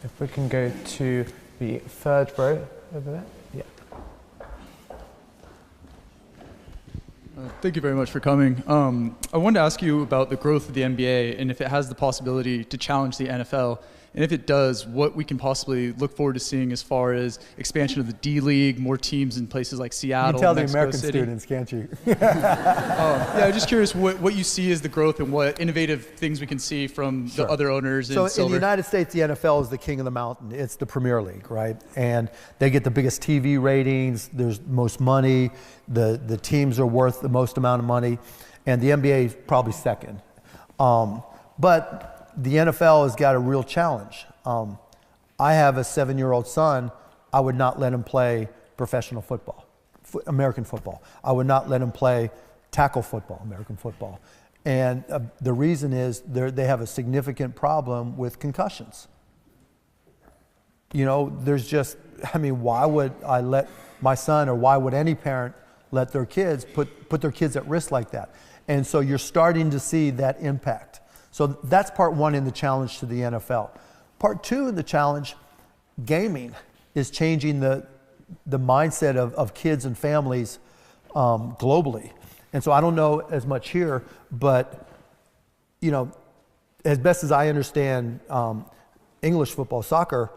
If we can go to the third row over there. Yeah. Thank you very much for coming. I wanted to ask you about the growth of the NBA and if it has the possibility to challenge the NFL. And if it does, what we can possibly look forward to seeing as far as expansion of the D-League, more teams in places like Seattle, You can tell Mexico the American City. students, can't you? Yeah, I'm just curious what you see as the growth and what innovative things we can see from the other owners in So Silver. in the United States, the NFL is the king of the mountain. It's the Premier League, right? And they get the biggest TV ratings. There's most money. The teams are worth the most amount of money. And the NBA is probably second. But the NFL has got a real challenge. I have a 7-year-old son. I would not let him play professional football, American football. I would not let him play tackle football, American football. And the reason is they have a significant problem with concussions. You know, there's just, I mean, why would I let my son, or why would any parent let their kids put their kids at risk like that? And so you're starting to see that impact. So that's part one in the challenge to the NFL. Part two in the challenge, gaming is changing the mindset of kids and families globally. And so I don't know as much here, but you know, as best as I understand English football, soccer,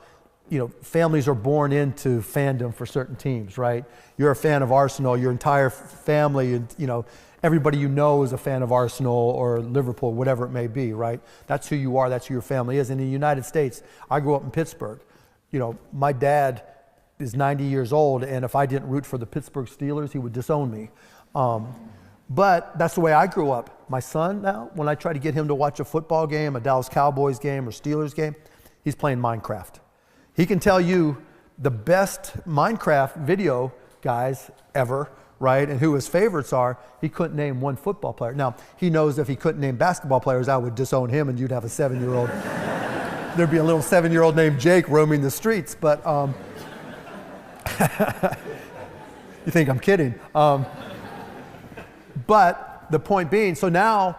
you know, families are born into fandom for certain teams, right? You're a fan of Arsenal, your entire family, and you know, everybody you know is a fan of Arsenal or Liverpool, whatever it may be, right? That's who you are, that's who your family is. And in the United States, I grew up in Pittsburgh. You know, my dad is 90 years old, and if I didn't root for the Pittsburgh Steelers, he would disown me. But that's the way I grew up. My son now, when I try to get him to watch a football game, a Dallas Cowboys game or Steelers game, he's playing Minecraft. He can tell you the best Minecraft video guys ever, right, and who his favorites are. He couldn't name one football player. Now, he knows if he couldn't name basketball players, I would disown him and you'd have a 7-year-old. There'd be a little 7-year-old named Jake roaming the streets, but you think I'm kidding. But the point being, so now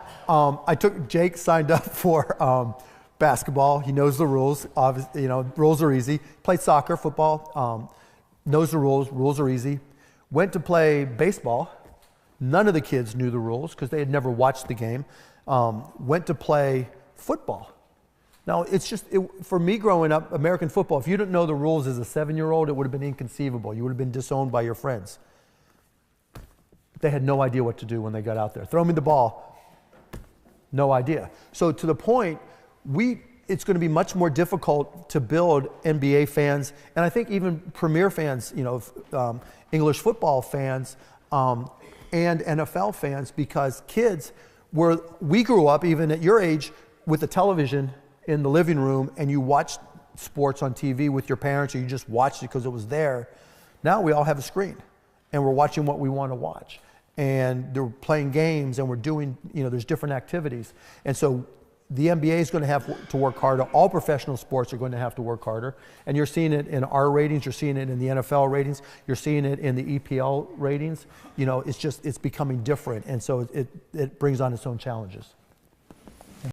Jake signed up for basketball. He knows the rules. Obviously, you know, rules are easy. Played soccer, football, knows the rules. Rules are easy. Went to play baseball. None of the kids knew the rules because they had never watched the game. Went to play football. Now, it's just, for me growing up, American football, if you didn't know the rules as a 7-year-old, it would have been inconceivable. You would have been disowned by your friends. They had no idea what to do when they got out there. Throw me the ball. No idea. So to the point, it's going to be much more difficult to build NBA fans, and I think even Premier fans, you know, English football fans, and NFL fans, because kids, we grew up, even at your age, with the television in the living room, and you watched sports on TV with your parents, or you just watched it because it was there. Now we all have a screen, and we're watching what we want to watch. And they're playing games, and we're doing, you know, there's different activities. And so the NBA is going to have to work harder. All professional sports are going to have to work harder. And you're seeing it in our ratings, you're seeing it in the NFL ratings, you're seeing it in the EPL ratings. You know, it's becoming different. And so it brings on its own challenges.